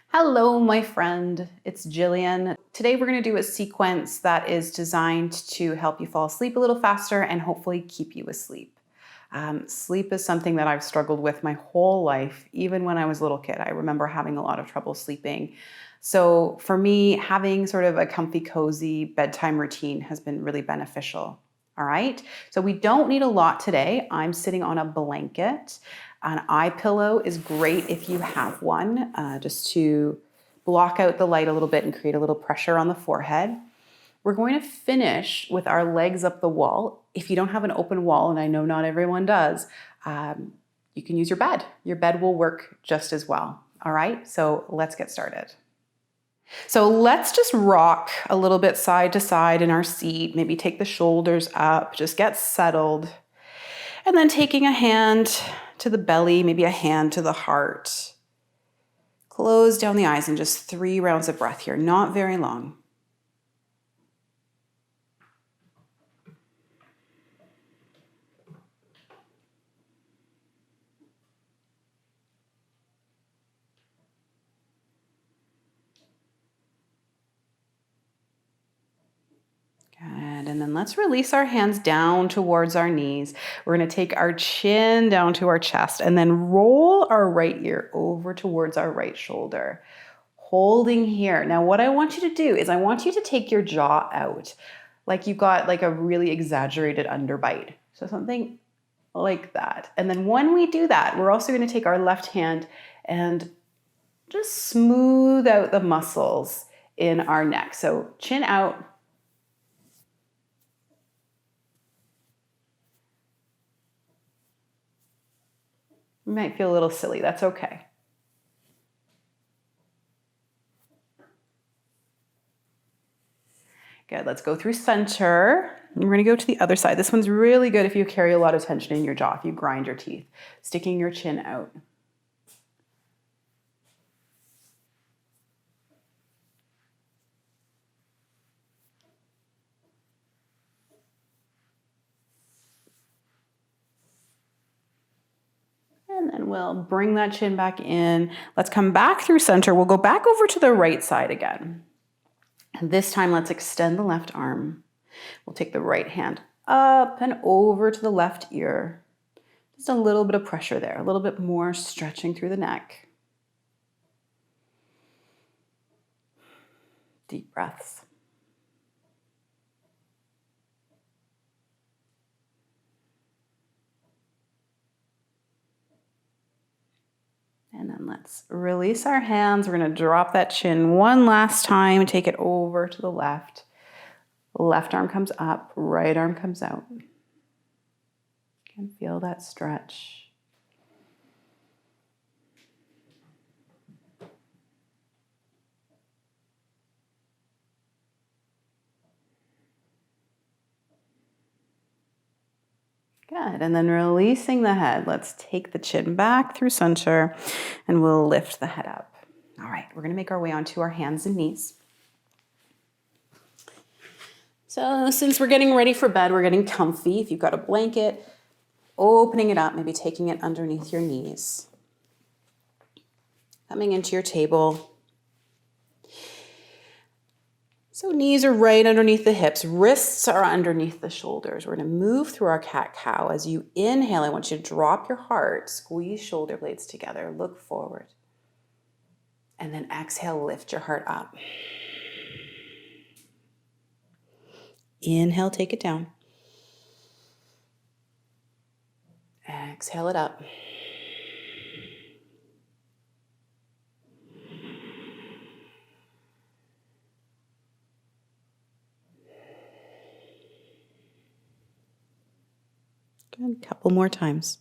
Hello, my friend. It's Jillian. Today we're going to do a sequence that is designed to help you fall asleep a little faster and hopefully keep you asleep. Sleep is something that I've struggled with my whole life, even when I was a little kid. I remember having a lot of trouble sleeping. So for me, having sort of a comfy, cozy bedtime routine has been really beneficial. All right. So we don't need a lot today. I'm sitting on a blanket. An eye pillow is great if you have one, just to block out the light a little bit and create a little pressure on the forehead. We're going to finish with our legs up the wall. If you don't have an open wall, and I know not everyone does, you can use your bed. Your bed will work just as well. All right, so let's get started. So let's just rock a little bit side to side in our seat. Maybe take the shoulders up, just get settled. And then taking a hand to the belly, maybe a hand to the heart. Close down the eyes and just 3 rounds of breath here, not very long. Good, and then let's release our hands down towards our knees. We're gonna take our chin down to our chest and then roll our right ear over towards our right shoulder. Holding here. Now what I want you to do is I want you to take your jaw out, like you've got like a really exaggerated underbite. So something like that. And then when we do that, we're also gonna take our left hand and just smooth out the muscles in our neck. So chin out. You might feel a little silly, that's okay. Good, let's go through center. We're gonna go to the other side. This one's really good if you carry a lot of tension in your jaw, if you grind your teeth. Sticking your chin out. And then we'll bring that chin back in. Let's come back through center. We'll go back over to the right side again. And this time, let's extend the left arm. We'll take the right hand up and over to the left ear. Just a little bit of pressure there, a little bit more stretching through the neck. Deep breaths. And then let's release our hands. We're going to drop that chin one last time, take it over to the left. Left arm comes up, right arm comes out. You can feel that stretch. Good, and then releasing the head. Let's take the chin back through center and we'll lift the head up. All right, we're gonna make our way onto our hands and knees. So since we're getting ready for bed, we're getting comfy. If you've got a blanket, opening it up, maybe taking it underneath your knees. Coming into your table. So knees are right underneath the hips, wrists are underneath the shoulders. We're gonna move through our cat-cow. As you inhale, I want you to drop your heart, squeeze shoulder blades together, look forward. And then exhale, lift your heart up. Inhale, take it down. Exhale it up. Good, couple more times.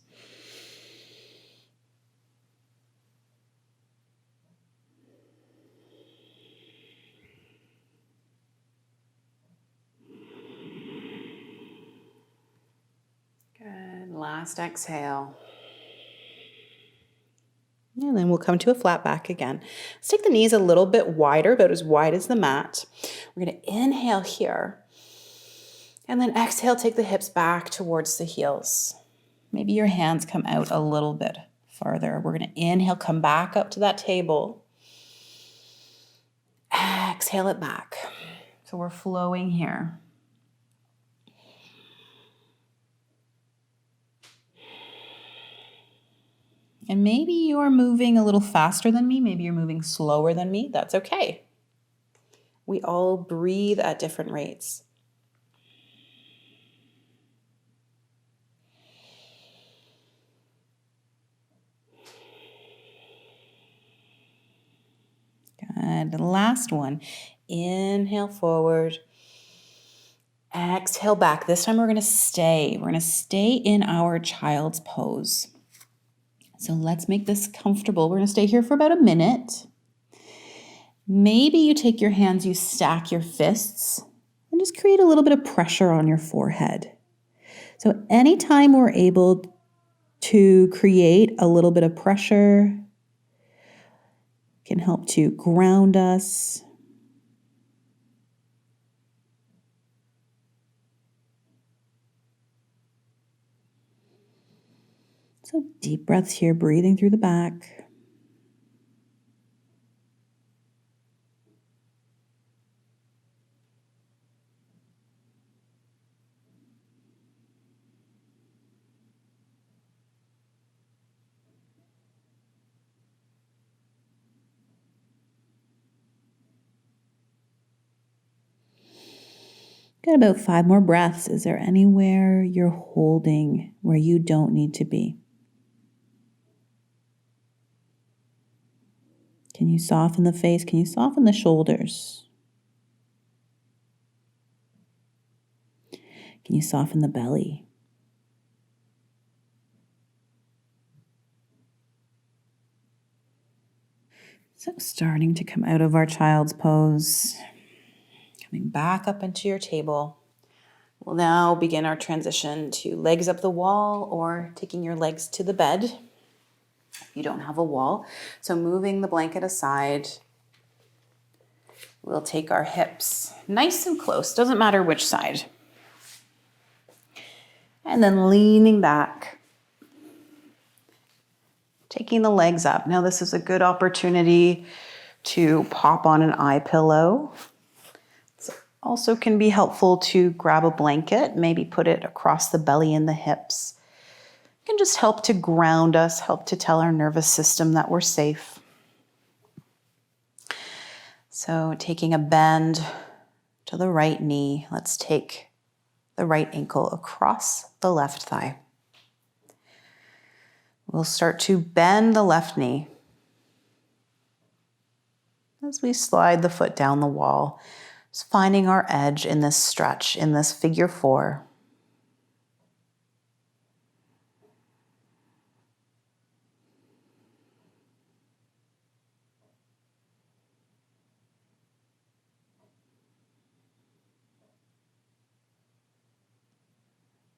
Good, last exhale. And then we'll come to a flat back again. Let's take the knees a little bit wider, about as wide as the mat. We're gonna inhale here. And then exhale, take the hips back towards the heels. Maybe your hands come out a little bit farther. We're gonna inhale, come back up to that table. exhale it back. So we're flowing here. And maybe you're moving a little faster than me. Maybe you're moving slower than me. That's okay. We all breathe at different rates. Good. The last one. Inhale forward. Exhale back. This time we're going to stay. We're going to stay in our child's pose. So let's make this comfortable. We're going to stay here for about a minute. Maybe you take your hands, you stack your fists, and just create a little bit of pressure on your forehead. So anytime we're able to create a little bit of pressure, can help to ground us. So deep breaths here, breathing through the back. Got about 5 more breaths. Is there anywhere you're holding where you don't need to be? Can you soften the face? Can you soften the shoulders? Can you soften the belly? So starting to come out of our child's pose, coming back up into your table. We'll now begin our transition to legs up the wall or taking your legs to the bed if you don't have a wall. So moving the blanket aside, we'll take our hips nice and close, doesn't matter which side. And then leaning back, taking the legs up. Now this is a good opportunity to pop on an eye pillow. Also can be helpful to grab a blanket, maybe put it across the belly and the hips. It can just help to ground us, help to tell our nervous system that we're safe. So taking a bend to the right knee, let's take the right ankle across the left thigh. We'll start to bend the left knee as we slide the foot down the wall. Just finding our edge in this stretch, in this figure 4.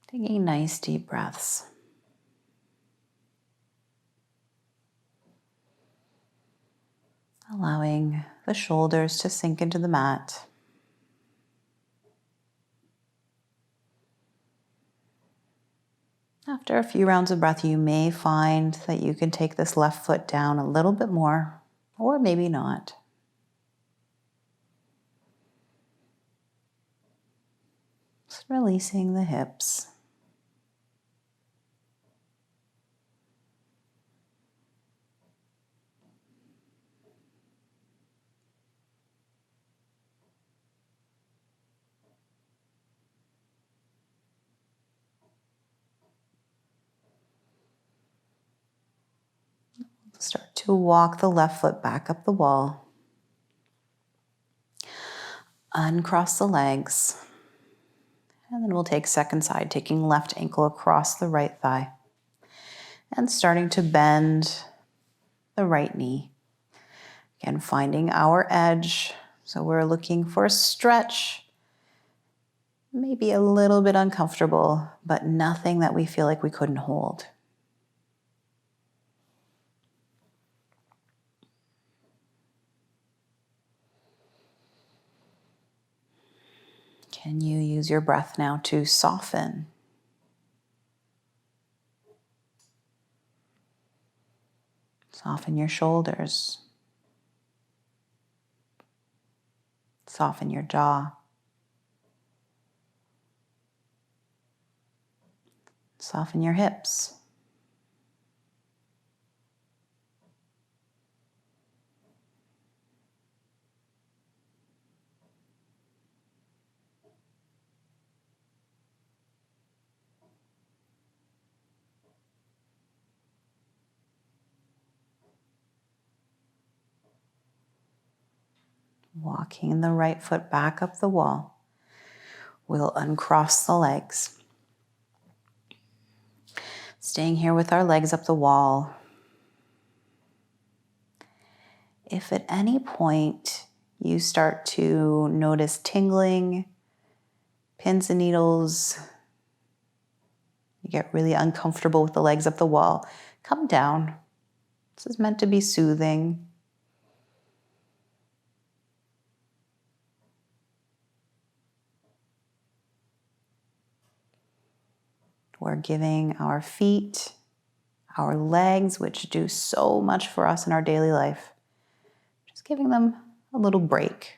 Taking nice deep breaths. Allowing the shoulders to sink into the mat. After a few rounds of breath, you may find that you can take this left foot down a little bit more, or maybe not. Just releasing the hips. Start to walk the left foot back up the wall. Uncross the legs. And then we'll take second side, taking left ankle across the right thigh. And starting to bend the right knee. Again, finding our edge. So we're looking for a stretch. Maybe a little bit uncomfortable, but nothing that we feel like we couldn't hold. Can you use your breath now to soften? Soften your shoulders. Soften your jaw. Soften your hips. Walking the right foot back up the wall. We'll uncross the legs. Staying here with our legs up the wall. If at any point you start to notice tingling, pins and needles, you get really uncomfortable with the legs up the wall, come down. This is meant to be soothing. We're giving our feet, our legs, which do so much for us in our daily life, just giving them a little break.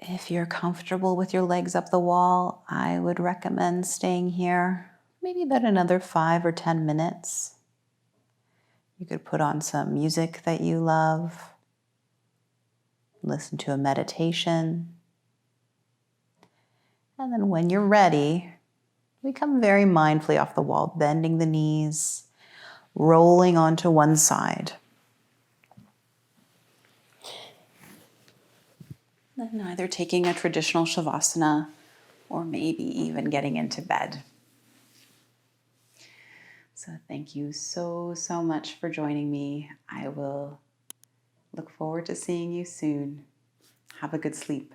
If you're comfortable with your legs up the wall, I would recommend staying here maybe about another 5 or 10 minutes. You could put on some music that you love, listen to a meditation, and then when you're ready, we come very mindfully off the wall, bending the knees, rolling onto one side. Then either taking a traditional Shavasana or maybe even getting into bed. So thank you so much for joining me. I will look forward to seeing you soon. Have a good sleep.